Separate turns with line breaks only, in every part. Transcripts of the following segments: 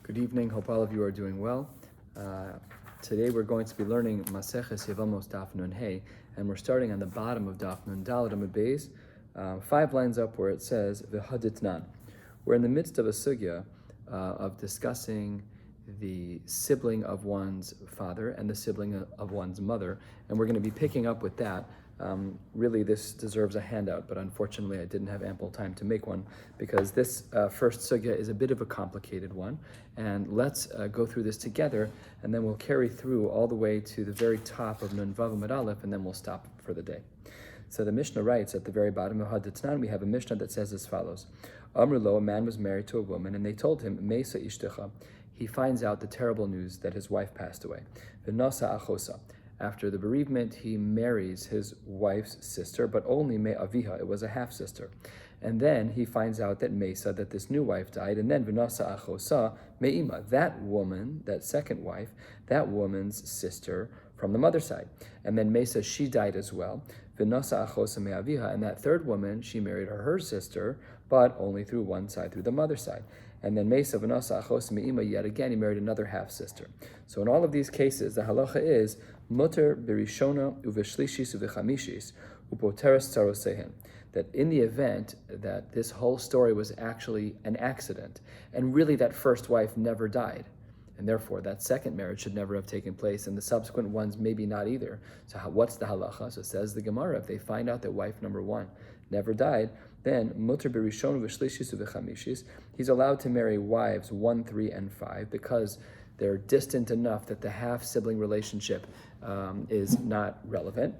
Good evening. Hope all of you are doing well. Today we're going to be learning Maseches Yevamos daf nun hey, and we're starting on the bottom of daf nun daled amud beis, 5 lines up where it says v'haditnan. We're in the midst of a sugya of discussing the sibling of one's father and the sibling of one's mother, and we're going to be picking up with that. Really, this deserves a handout, but unfortunately I didn't have ample time to make one because this first sugya is a bit of a complicated one, and let's go through this together, and then we'll carry through all the way to the very top of Nun Vav Amud Aleph, and then we'll stop for the day. So the Mishnah writes at the very bottom of Haditnan, we have a Mishnah that says as follows: Amru lo, a man was married to a woman, and they told him, Mesa ishticha. He finds out the terrible news that his wife passed away. V'nasa achosa. After the bereavement, he marries his wife's sister, but only me aviha, it was a half-sister. And then he finds out that Mesa, that this new wife died, and then v'nasa achosa me'ima, that woman, that second wife, that woman's sister from the mother side. And then Mesa, she died as well. V'nasa achosa me'aviha, and that third woman, she married her sister, but only through one side, through the mother side. And then Mesa v'nasa achos me'ima, yet again he married another half-sister. So in all of these cases, the halacha is muter berishona uveshlishis uvechamishis upoteres tzarosehen. That in the event that this whole story was actually an accident, and really that first wife never died, and therefore that second marriage should never have taken place, and the subsequent ones maybe not either. So what's the halacha? So says the Gemara, if they find out that wife number one never died, then muter berishon v'shlishis uvechamishis, he's allowed to marry wives 1, 3, and 5 because they're distant enough that the half-sibling relationship is not relevant.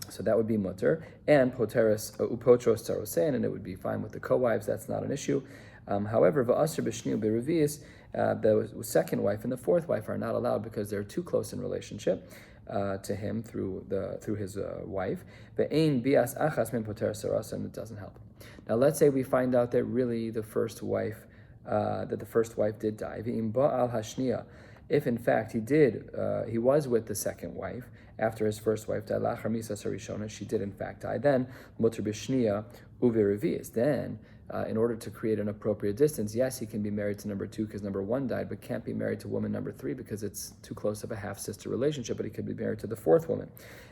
So that would be mutter, and poteres upotros tzarosein, and it would be fine with the co-wives. That's not an issue. However, va'aser b'shniu b'revius, the second wife and the fourth wife are not allowed because they're too close in relationship to him through his wife. Ve'ein bias achas min poteres tzarosein, and it doesn't help. Now, let's say we find out that really the first wife did die. Ve'im ba'al hashniya, if in fact he was with the second wife after his first wife died, lachar misas harishona, she did in fact die, then muter b'shniya uverevius, then in order to create an appropriate distance, yes, he can be married to number 2 because number 1 died, but can't be married to woman number 3 because it's too close of a half-sister relationship, but he could be married to the fourth woman.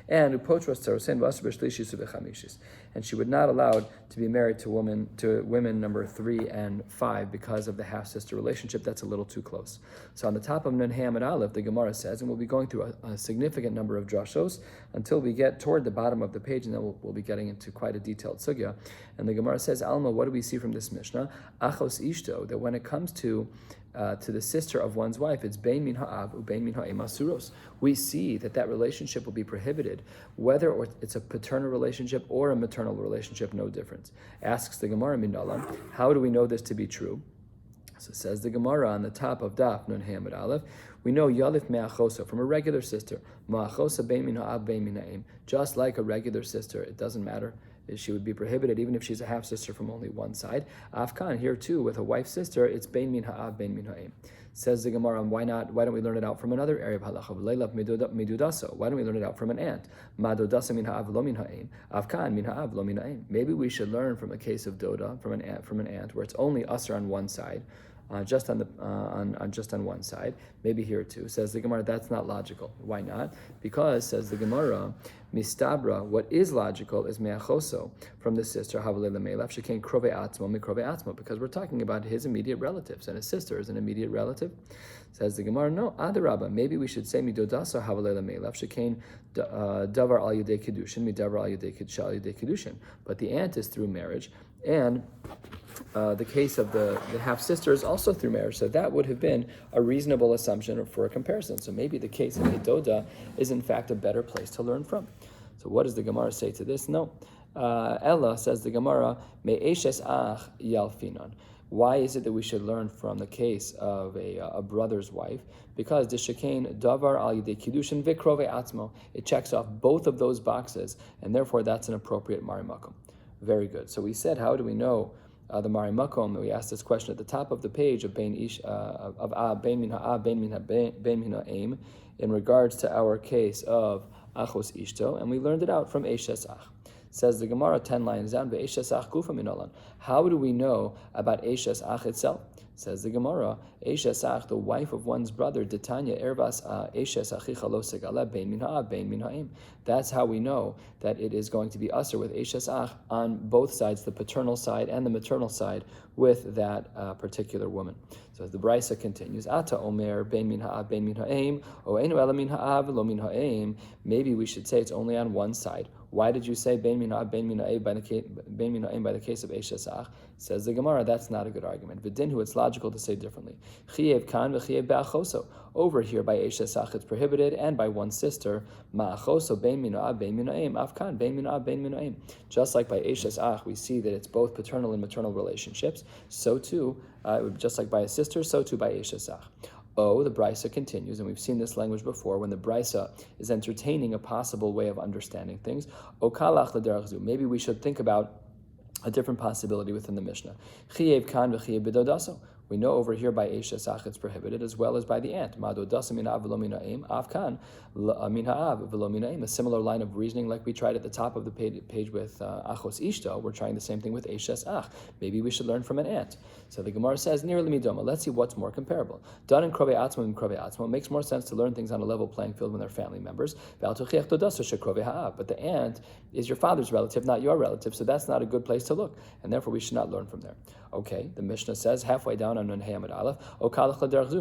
And upotros tzarosein v'asur b'shlishis uvechamishis, and she would not allowed to be married to women number 3 and 5 because of the half-sister relationship. That's a little too close. So on the top of Nun Hey Amud Aleph, the Gemara says, and we'll be going through a significant number of drashos until we get toward the bottom of the page, and then we'll be getting into quite a detailed sugya. And the Gemara says, Alma, what do we see from this Mishnah? Achos ishto, that when it comes to the sister of one's wife, it's bein min ha'av ubein min ha'em asuros. We see that relationship will be prohibited, whether it's a paternal relationship or a maternal relationship, no difference. Asks the Gemara Mindalam, how do we know this to be true? So says the Gemara on the top of daf Nun Hey Amud Aleph, we know yalif me'achosa, from a regular sister, ma'achosa bein min ha'av bein min ha'em, just like a regular sister, it doesn't matter. She would be prohibited even if she's a half-sister from only one side. Afkan, here too, with a wife-sister, it's bein min ha'av, bein min ha'em. Says the Gemara, why don't we learn it out from another area of halacha? V'leilav midudaso. Why don't we learn it out from an aunt? Madodasa min ha'av lo min ha'em. Afkan min ha'av lo min ha'em. Maybe we should learn from a case of doda, from an aunt, where it's only usher on one side, just on one side. Maybe here too. Says the Gemara, that's not logical. Why not? Because, says the Gemara, mistabra, what is logical is me'achoso, from the sister, havalei lemeilaf, shekain krove atzmo mikrove atzmo, because we're talking about his immediate relatives, and his sister is an immediate relative. Says the Gemara, no, adarabba, maybe we should say midodaso havalei lemeilaf, shekain davar al yedei kedushin, midavar al yedei kedushin. But the aunt is through marriage, and the case of the half-sister is also through marriage, so that would have been a reasonable assumption for a comparison. So maybe the case of the doda is in fact a better place to learn from. So what does the Gemara say to this? No. Ella, says the Gemara, me'eshes ach yalfinon. Why is it that we should learn from the case of a brother's wife? Because the shekain davar al yedei kiddushin v'krove atzmo, it checks off both of those boxes, and therefore that's an appropriate marimakom. Very good. So we said, how do we know the marimakom? We asked this question at the top of the page of bein min ha'av, bein min ha'em, in regards to our case of achos ishto, and we learned it out from eshes ach. Says the Gemara 10 lines down, ve'eshes ach gufa min olan. How do we know about eshes ach itself? Says the Gemara, Eshes ach, the wife of one's brother, Detanya ervas eshes achicha lo segala bein min ha'av bein min ha'im. That's how we know that it is going to be usher with Eshes ach on both sides, the paternal side and the maternal side, with that particular woman. So the Brisa continues, Ata omer bein min ha'av bein min ha'im, o enu ela min ha'av lo min ha'im. Maybe we should say it's only on one side. Why did you say bein min ha'av bein min ha'im by the case of Eshes ach? Says the Gemara, that's not a good argument. V'dinhu, it's logical to say differently. Chiev kan v'chiev be'achoso. Over here by Eshes ach it's prohibited, and by one sister, ma'achoso bein min ha'av bein min ha'im, afkan bein min ha'av bein min ha'im. Just like by Eshes ach we see that it's both paternal and maternal relationships, so too, just like by a sister, so too by Eshes ach. Oh, the Brisa continues, and we've seen this language before, when the Brisa is entertaining a possible way of understanding things. O kalach l'derech zu. Maybe we should think about a different possibility within the Mishnah. Chiev kan v'chiev b'dodaso. We know over here by Eshes ach it's prohibited, as well as by the aunt. Ma dodasa min ha'av v'lo min ha'im, av kan min ha'av v'lo min ha'im. A similar line of reasoning like we tried at the top of the page with achos ishto. We're trying the same thing with Eshes ach. Maybe we should learn from an aunt. So the Gemara says, Nir limidoma. Let's see what's more comparable. Done in krovei atzmo and krovei atzmo. It makes more sense to learn things on a level playing field when they're family members. But the aunt is your father's relative, not your relative, so that's not a good place to look, and therefore we should not learn from there. Okay, the Mishnah says halfway down on Nun Hey Amud Aleph,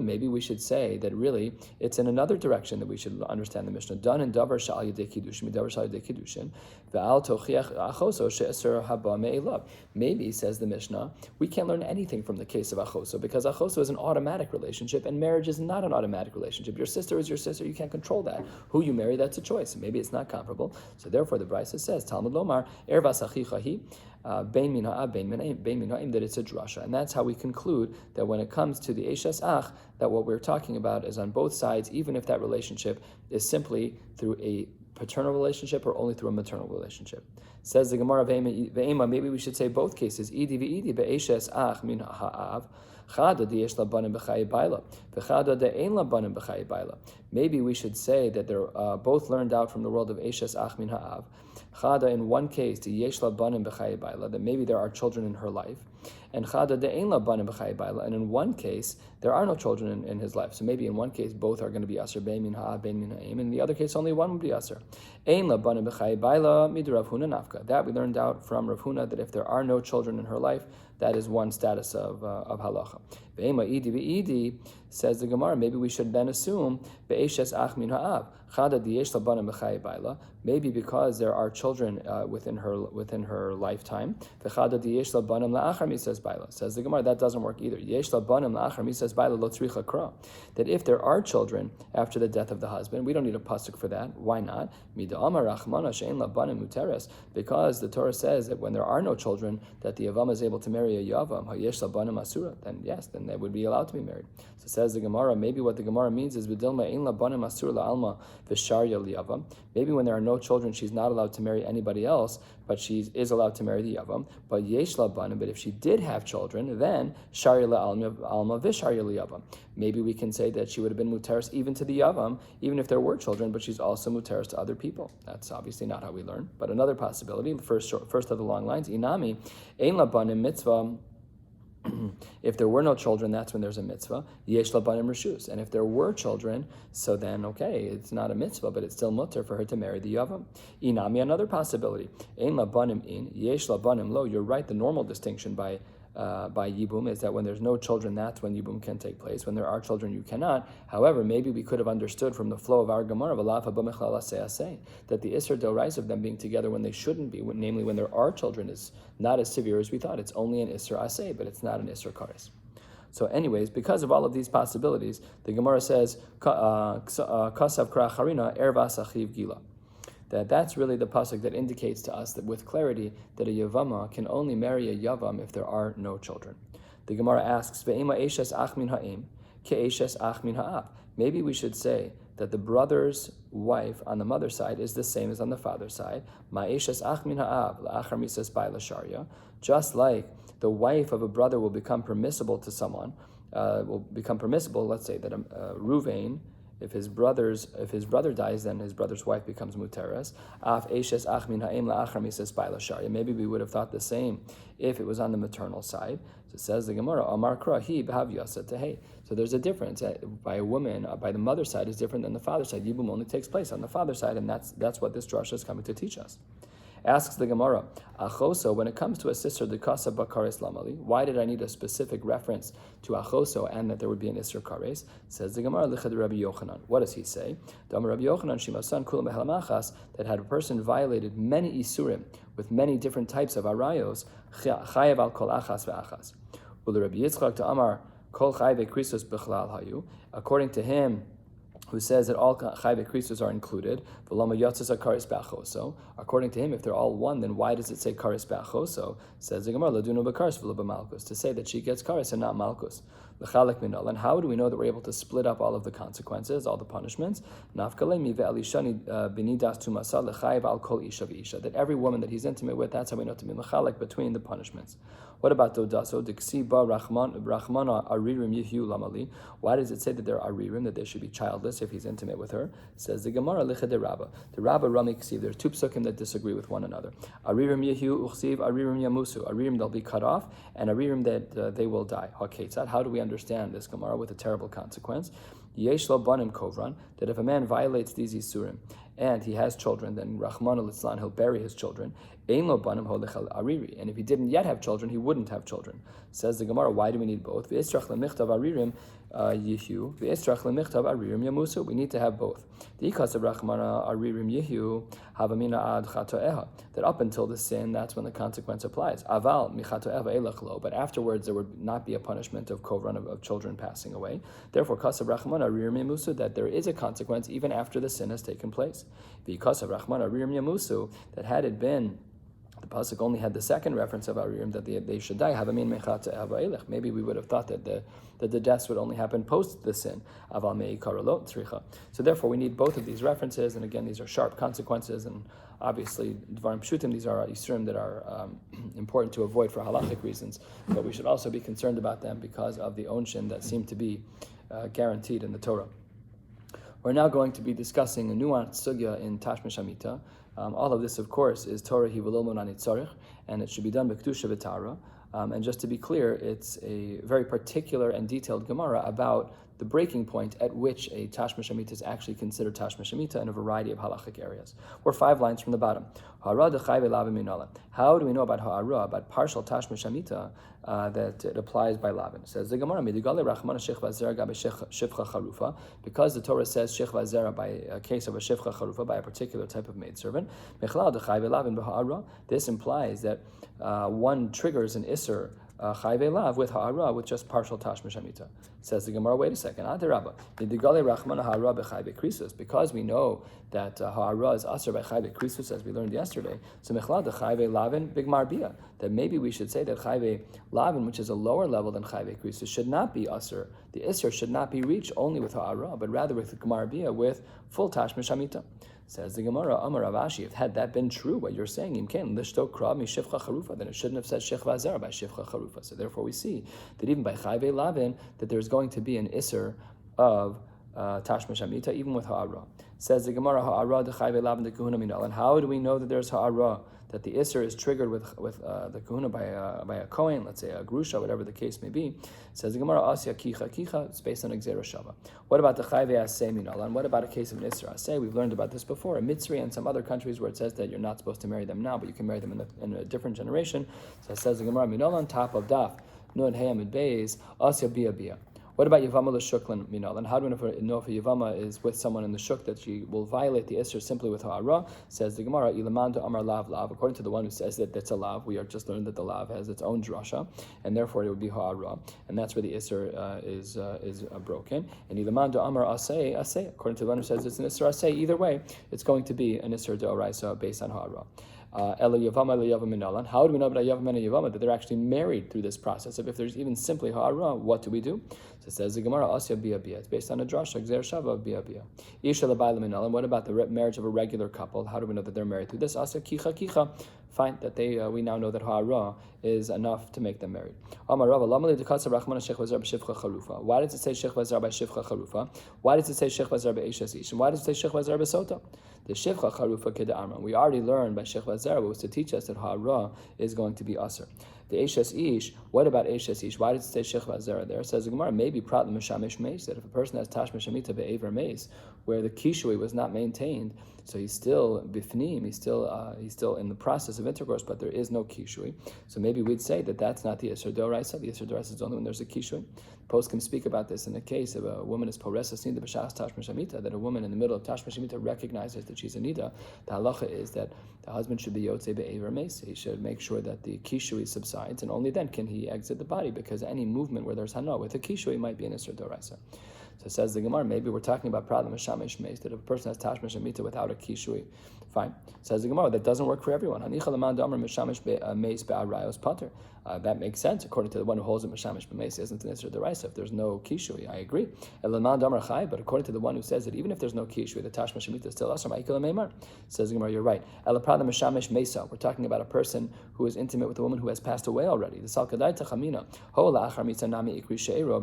maybe we should say that really it's in another direction that we should understand the Mishnah. Done in davar shal yedei kiddushin, davar shal yedei kiddushin, ve'al tochiach achoso she'eser haba me'elav. Maybe, says the Mishnah, we can't learn anything from the case of achoso, because achoso is an automatic relationship, and marriage is not an automatic relationship. Your sister is your sister, you can't control that. Who you marry, that's a choice. Maybe it's not comparable. So therefore the Brisa says, Talmud Lomar, ervas achicha hi, bein min ha'av bein min ha'im, that it's a drasha. And that's how we conclude that when it comes to the Eshes ach, that what we're talking about is on both sides, even if that relationship is simply through a paternal relationship or only through a maternal relationship. Says the Gemara, ve'ema, maybe we should say both cases, idi v'idi be'eshes ach min ha'av, chada di yesh labanim b'chayi baila, v'chada de ein labanim b'chayi baila. Maybe we should say that they're both learned out from the world of Eshes ach min ha'av. Chada, in one case, di yesh labanim b'chayi baila, that maybe there are children in her life, and chada de ein labanim b'chayi baila, and in one case there are no children in his life. So maybe in one case both are going to be aser, bein min ha'av, bein min ha'im, and in the other case only one would be aser. Ein labanim b'chayi baila mid Rav Huna nafka. That we learned out from Rav Huna, that if there are no children in her life, that is one status of halacha. Ve'ema idi v'idi, says the Gemara, maybe we should then assume be'eshes ach min ha'av, chada diyesh labanim b'chayi baila, maybe because there are children within her lifetime, v'chada diyesh labanim la'achar misas baila. Says the Gemara, that doesn't work either. Yesh labanim la'achar misas baila lo tzricha kra. That if there are children after the death of the husband, we don't need a pasuk for that. Why not? Mida amar rachmana she'en labanim muteres, because the Torah says that when there are no children, that the Yevamos is able to marry a Yavam, hayesh labanim asura, then yes, then they would be allowed to be married. So says the Gemara, maybe what the Gemara means is v'dilma ein labanim asura la'alma v'sharya liyavam. Maybe when there are no children, she's not allowed to marry anybody else, but she is allowed to marry the Yavam. But yesh labanim, but if she did have children, then sharya la'alma v'sharya liyavam. Maybe we can say that she would have been muteris even to the Yavam, even if there were children, but she's also muteris to other people. That's obviously not how we learn. But another possibility, first of the long lines, inami ein labanim mitzvah. If there were no children, that's when there's a mitzvah. Yesh labanim reshus. And if there were children, so then, okay, it's not a mitzvah, but it's still mutter for her to marry the yavam. Inami, another possibility. Ein labanim in, yesh labanim lo. You're right, the normal distinction by Yibum is that when there's no children, that's when Yibum can take place. When there are children, you cannot. However, maybe we could have understood from the flow of our Gemara, that the Isser Dorais of them being together when they shouldn't be, namely when there are children, is not as severe as we thought. It's only an Isser Aseh, but it's not an Isser Kares. So anyways, because of all of these possibilities, the Gemara says, Kasav Kra Charina, Ervas Achiv Gila. That's really the pasuk that indicates to us that with clarity that a Yevama can only marry a Yavam if there are no children. The Gemara asks, Ve'ema eshes ach min ha'im, ke'eshes ach min ha'av. Maybe we should say that the brother's wife on the mother's side is the same as on the father's side. Ma'eshes ach min ha'av, la'achar misas ba'ila sharia. Just like the wife of a brother will become permissible to someone, let's say that Ruvain If his brother dies, then his brother's wife becomes muteres. Af eshes ach min ha'em la'achar misas baila sharia. Maybe we would have thought the same if it was on the maternal side. So it says the Gemara, Amar krahi b'hav yasa tehei. So there's a difference. By a woman, by the mother's side is different than the father's side. Yibum only takes place on the father's side, and that's what this drasha is coming to teach us. Asks the Gemara, Achoso, when it comes to a sister, the kasa bakares lamali, why did I need a specific reference to Achoso and that there would be an isser kares? Says the Gemara, Lichad Rabbi Yochanan. What does he say? Damar Rabbi Yochanan, Shimasan kulam ehalamachas, that had a person violated many isurim with many different types of arayos, chayev al kol achas ve'achas. Ula Rabbi Yitzchak to Amar, kol chayev ekrisos b'chlal hayu. According to him, who says that all chayve krisos are included. According to him, if they're all one, then why does it say kares ba'achoso? Says the Gemara, ladunu b'kares v'lo b'malkus, to say that she gets kares and not malkus. L'chalek minol. And how do we know that we're able to split up all of the consequences, all the punishments? Nafkalei ve'alishani b'nidas tumasa l'chayev al kol isha v'isha. That every woman that he's intimate with, that's how we know to be l'chalek between the punishments. What about dodaso? Diksiba rachmana aririm yihyu lamali. Why does it say that they're aririm, that they should be childless if he's intimate with her? Says the Gemara, licha de Rabba. The Rabba Rami ksiv. There are two psukim that disagree with one another. Aririm yihyu uksiv, aririm yamusu. Aririm they'll be cut off, and aririm that they will die. Haketzad. How do we understand this Gemara with a terrible consequence? Yesh lo banim kovran. That if a man violates these isurim and he has children, then Rahman al-Islan, he'll bury his children. Ein lo banim holechal ariri. And if he didn't yet have children, he wouldn't have children. Says the Gemara, why do we need both? V'israch lemichtav aririm yihyu, v'israch lemichtav aririm yamusu. We need to have both. The ikas of Rahmana aririm yihyu havamina ad chatoeha. That up until the sin, that's when the consequence applies. Aval michatoeha elach lo. But afterwards, there would not be a punishment of kovran of children passing away. Therefore, kas of Rahmana aririm yamusu, that there is a consequence even after the sin has taken place. Because of Rahmana aririm yamusu, that had it been the pasuk only had the second reference of aririm that they should die. Maybe we would have thought that the deaths would only happen post the sin. So therefore, we need both of these references, and again, these are sharp consequences, and obviously, dvarim pshutim, these are isurim that are important to avoid for halachic reasons, but we should also be concerned about them because of the onshin that seem to be guaranteed in the Torah. We're now going to be discussing a nuanced sugya in Tashmish Amita. All of this, of course, is Torah hivalomon anitzarich, and it should be done b'kedusha v'tara. And just to be clear, it's a very particular and detailed Gemara about the breaking point at which a Tashmish Amita is actually considered Tashmish Amita in a variety of halachic areas. We're 5 lines from the bottom. How do we know about ha'ara, about partial Tashmish Amita, that it applies by Lavan? It says the Gemara, because the Torah says shech v'zera by a case of a shivcha charufa, by a particular type of maidservant, this implies that one triggers an isser chayve lav with ha'ara, with just partial tashmish amita. Says the Gemara, wait a second, because we know that ha'ara is aser by chayve krisus, as we learned yesterday, so mechlal de chayve lavin bigmar bia, that maybe we should say that chayve lavin, which is a lower level than chayve krisus, should not be aser. The isser should not be reached only with ha'ara, but rather with gmar bia, with full tashmish amita. Says the Gemara, Amar Ravashi, if had that been true, what you're saying, Imken, Lishto Krab, Mishivcha Charufa, then it shouldn't have said Shech Vazera by Shivcha Charufa. So therefore we see that even by Chayve Lavin, that there's going to be an Isser of Tashmish Amita, even with Ha'ara. Says the Gemara, Ha'ara de Chayve Lavin de Kahuna Minal. And how do we know that there's Ha'ara, that the Isser is triggered with the Kahuna by a Kohen, let's say a Grusha, whatever the case may be? Says the Gemara, Asya Kicha Kicha, it's based on Gzera Shava. What about the Chayve Aseh Minal? And what about a case of an Isser Aseh? We've learned about this before. In Mitzri and some other countries where it says that you're not supposed to marry them now, but you can marry them in a different generation. So it says the Gemara, Minal on top of Daf, Nun Hayamid Beis, Asya Bia Bia. What about Yevama l'shuklan minal? And how do we know if a Yevama is with someone in the shuk that she will violate the Isser simply with ha'ara? Says the Gemara, Ilamanda Amar Lav Lav. According to the one who says that that's a Lav, we are just learned that the Lav has its own drasha, and therefore it would be ha'ara, and that's where the Isser is broken. And Ilamanda Amar Aseh Aseh. According to the one who says it's an Isser Aseh, either way, it's going to be an Isser D'oraisa based on ha'ara. How do we know about Yevama and Yevama that they're actually married through this process? If there's even simply ha'ara, what do we do? So it says the Gemara, Asya Bia Bia. It's based on a drasha, Gzer Shava Bia Bia. Isha L'Bayla Minal. And what about the marriage of a regular couple? How do we know that they're married through this? Asya Kicha Kicha. fine, that we now know that ha'ara is enough to make them married. Amar Rava, why does it say shech vazar by shivcha charufa? Why does it say shech vazar by eishes ish? And why does it say shech vazar by sota? The shivcha charufa keda'amra. We already learned by shech vazar was to teach us that ha'ara is going to be aser. The eishes ish, what about eishes ish? Why does it say shech vazar there? It says the Gemara, maybe prat l'meshamish meis, that if a person has tash meshamita be'ever meis, where the kishui was not maintained, so he's still bifnim, he's still in the process of intercourse, but there is no kishui. So maybe we'd say that that's not the Yisur Doraisa. The Yisur Doraisa is only when there's a kishui. Post can speak about this in the case of a woman is poresa sin the b'shas tash meshamita, that a woman in the middle of tash meshamita recognizes that she's a nida. The halacha is that the husband should be yotze be'ever meis. He should make sure that the kishui subsides, and only then can he exit the body, because any movement where there's hana with a kishui might be an Yisur Doraisa. So says the Gemara, maybe we're talking about problem meshamish meis, that if a person has tash meshamita without a kishui, fine. Says the Gemara, that doesn't work for everyone. That makes sense according to the one who holds it meshamish b'meis isn't an Isra D'Oraisa if there's no kishui. I agree. But according to the one who says that even if there's no kishui, the tash meshamita is still asr. Says the Gemara, you're right. We're talking about a person who is intimate with a woman who has passed away already.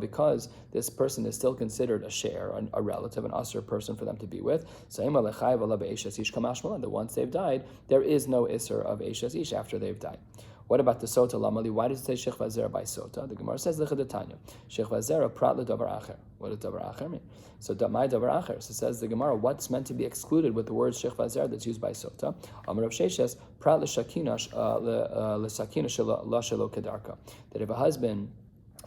Because this person is still considered a shiur, a relative, an asr person for them to be with. That once they've died, there is no isser of eishes ish after they've died. What about the sota lamali? Why does it say shech vazer by sota? The Gemara says l'chedatanya shech vazer prat ledavar acher. What does davar acher mean? So my davar acher. So says the Gemara, what's meant to be excluded with the word shech vazer that's used by sota? Amar Rav Sheshes prat l'shakina l'sakina la shelo kedarka. That if a husband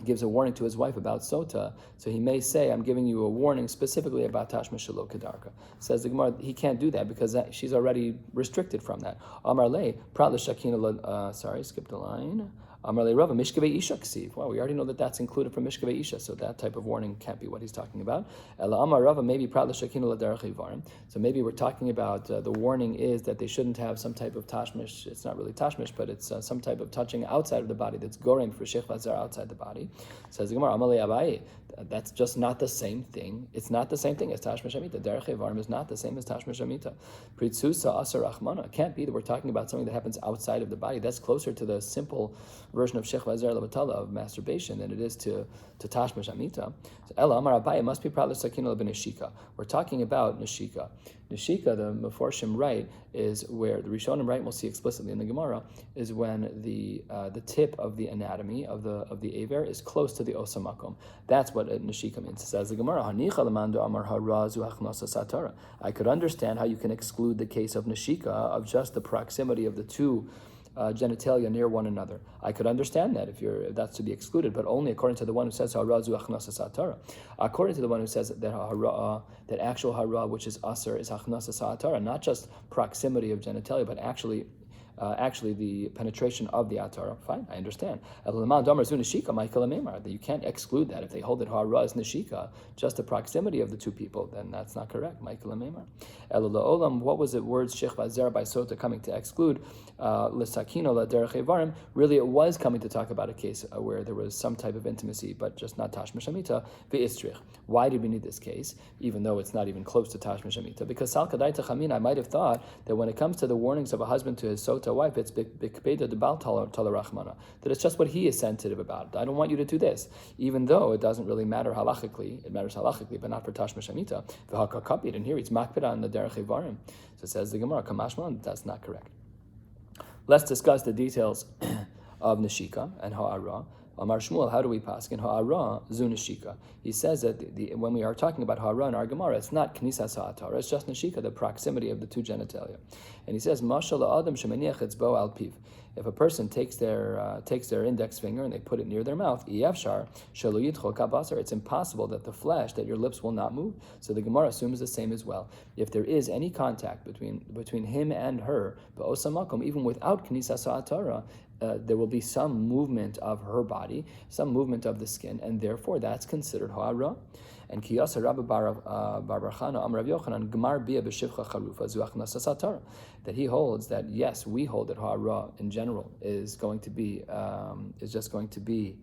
gives a warning to his wife about sota, so he may say, I'm giving you a warning specifically about tashma shelo kedarka. Says the Gemara, he can't do that because she's already restricted from that. Amar le, prat l'shakina, skipped a line. Amar le Rava, mishkavei isha ksiv. Well, we already know that that's included from mishkavei isha, so that type of warning can't be what he's talking about. Ela Amar Rava, maybe prat l'shakina l'derech ivarim. So maybe we're talking about the warning is that they shouldn't have some type of tashmish. It's not really tashmish, but it's some type of touching outside of the body that's goring for shech vazar outside the body. Says the Gemara, Amar le Abaye, that's just not the same thing. It's not the same thing as tashmish amita. Derech ivarim is not the same as tashmish amita. Pritzusa asar rachmana. It can't be that we're talking about something that happens outside of the body. That's closer to the simple version of shech vazar levatala of masturbation than it is to tashmish amita. So Ella Amar Abaye must be prat l'sakina l'beneshika. We're talking about neshika. Neshika, the Meforshim write, is where the Rishonim write, we'll see explicitly in the Gemara, is when the tip of the anatomy of the aver is close to the osamakom. That's what neshika means. It says the Gemara, I could understand how you can exclude the case of neshika of just the proximity of the two genitalia near one another. I could understand that if that's to be excluded, but only according to the one who says harazu achnasa satara. According to the one who says that actual hara, which is aser, is achnasa satara, not just proximity of genitalia, but actually the penetration of the atara. Fine, I understand. That you can't exclude that. If they hold that hara is neshika, just the proximity of the two people, then that's not correct. What was the words shech vazer by sota coming to exclude? L'sakino l'derech evarim. Really, it was coming to talk about a case where there was some type of intimacy, but just not tashmish amita. Ve'istrich. Why did we need this case, even though it's not even close to tashmish amita? Because sal kadai tachamin, I might have thought that when it comes to the warnings of a husband to his sota wife, it's bikbeda debal talarachmana, that it's just what he is sensitive about. I don't want you to do this, even though it doesn't really matter halachically. It matters halachically, but not for tashmish amita. V'hakakapid, and here it's makbid on the derech evarim. So it says the Gemara, kamashman, that's not correct. Let's discuss the details of neshika and ha'ara. Amar Shmuel, how do we paskin ha'ara zu neshika? He says that when we are talking about ha'ara in our Gemara, it's not knisas ha'atara, it's just neshika, the proximity of the two genitalia. And he says, mashal adam shemaniach etzbo al piv. If a person takes their index finger and they put it near their mouth, iyafshar shelo yitchol kabasar, it's impossible that the flesh, that your lips will not move. So the Gemara assumes the same as well. If there is any contact between him and her, ba'osamakom, even without knisas ha'atara, there will be some movement of her body, some movement of the skin, and therefore that's considered ha'ara. And kiyasa Rabbi Bar Chana Amar Rav Yochanan Gemar bia b'shivcha charufa zu achnasa satara, that he holds that yes, we hold that ha'ara in general is just going to be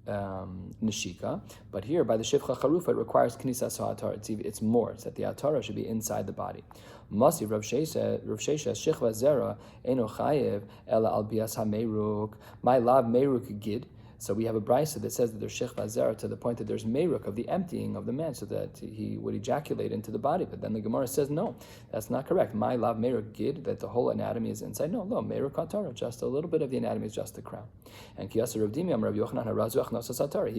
neshika, but here by the shivcha charufa it requires knisas ha'atar. It's more. It's that the atara should be inside the body. Masi Rav Shesha shichva zera eno chayev ela al bias hameiruk. My lav meiruk gid. So we have a brisa that says that there's shechva zera to the point that there's meiruk of the emptying of the man, so that he would ejaculate into the body. But then the Gemara says no, that's not correct. My lav meiruk gid, that the whole anatomy is inside. No, meiruk atara, just a little bit of the anatomy is just the crown. And kiyasa Rav Dimi Rav Yochanan harazu achnasas atara.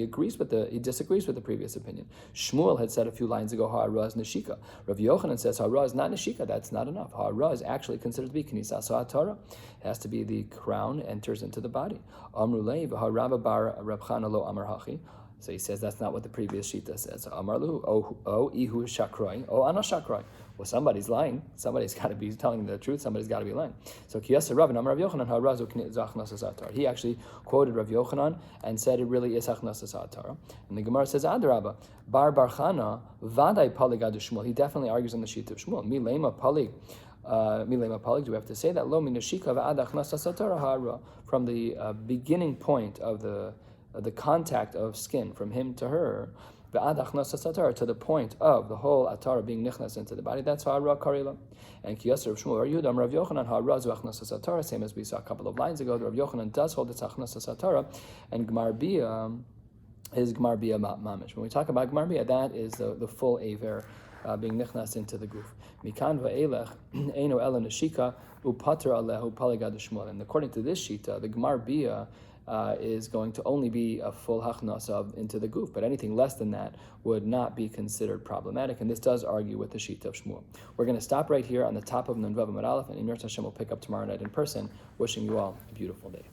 He disagrees with the previous opinion. Shmuel had said a few lines ago ha'ara is neshika. Rav Yochanan says ha'ara is not neshika. That's not enough. Ha'ara is actually considered to be knisas ha'atara. It has to be the crown enters into the body. Amrulei v'ha'rabba bar Rab Chana lo amar hachi. So he says that's not what the previous shita says. Amar lu o ihu shakroi o ana shakroi. Well, somebody's lying. Somebody's got to be telling the truth. Somebody's got to be lying. So kiyasa Rav and Amar Rav Yochanan ha'razu zachnasas atar. He actually quoted Rav Yochanan and said it really is achnasas atar. And the Gemara says adarabba bar Chana vaday palig adu Shmuel. He definitely argues on the shita of Shmuel. Milema palig. Do we have to say that lo minashika va'ad achnasas atar ha'ara, from the beginning point of the contact of skin from him to her, to the point of the whole atara being nichnas into the body, that's ha'ara karila. And kiyasar of Shmuel Yudam Rav Yochanan ha'ara zu achnasas atara, same as we saw a couple of lines ago. Rav Yochanan does hold it's achnasas atara, and Gmar Bia is Gmar Bia mamish. When we talk about Gmar Bia, that is the full aver being nichnas into the goof. Mikan va'elech eino ela neshika upater alehu paligad Shmuel. And according to this shita, the Gmar Bia is going to only be a full hachnasa into the goof, but anything less than that would not be considered problematic, and this does argue with the shita of Shmuel. We're going to stop right here on the top of Nun Vav Amud Aleph, and Im Yirtzeh Hashem will pick up tomorrow night in person. Wishing you all a beautiful day.